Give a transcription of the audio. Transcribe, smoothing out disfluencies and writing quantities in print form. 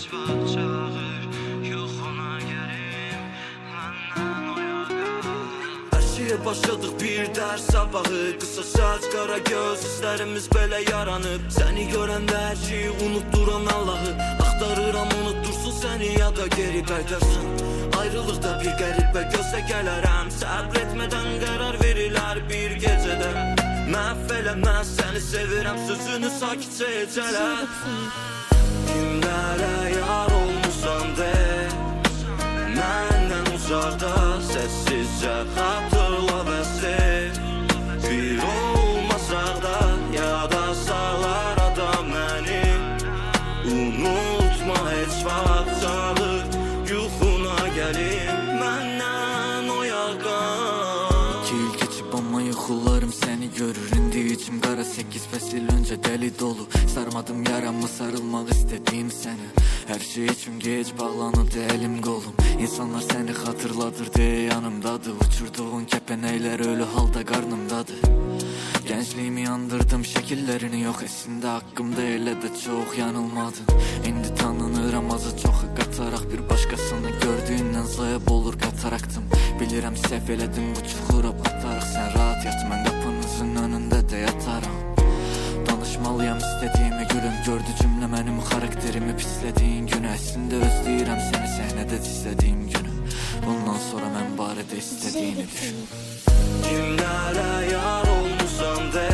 heç vaxt çağır, yuxuna gəlim, məndən oyağa. Hər şeyə başladıq bir dərs sabahı, qısa saç, qara göz, hisslərimiz belə yaranıb. Səni görəndə hər şeyi unutduran Allahı axtarıram, unutdursun səni ya da geri qaytarsın. Ayrılıqda bir qəribə gözə gələrəm, səbr etmədən qərar verilər bir gecədə. Məhv eləməz səni sevirəm, sözünü sakitcə ecələ. Kimlərə yar olmusan de, məndən uzaqda səssizcə xatırla və sev. Bir olmasaq da yada salar adam məni, unutma heç vaxt çağır, yuxuna gəlim, məndən oyağa. 2 il keçib amma yuxularım səni görür. İndi içim qara 8 fəsil öncə dəli dolu. Sarmadım yaramı, sarılmaq istədiyim səni. Hər şey üçün gec bağlanırdı əlim qolum. İnsanlar səni xatırladır deyə yanımdadır. Uçurduğun kəpənəklər ölü halda qarnımdadır. Gəncliyimi yandırdım şəkillərini, yox əslində haqqımda elə də çox yanılmadın. İndi tanınıram azı çoxu qataraq, bir başqasını gördüyündən zayıb olur qataraktım. Bilirəm səhv elədim bu çuxura bataraq, sən rahat yat, mən qapınızın önündə də yatarım. Danışmalıyam istədiyimi gülüm, gördü cümlə mənim xarakterimi pislədiyin günü. Əslində özləyirəm səni səhnədə izlədiyim günü. Bundan sonra mən barədə istədiyini düşün. Kimlərə yar olmusan de,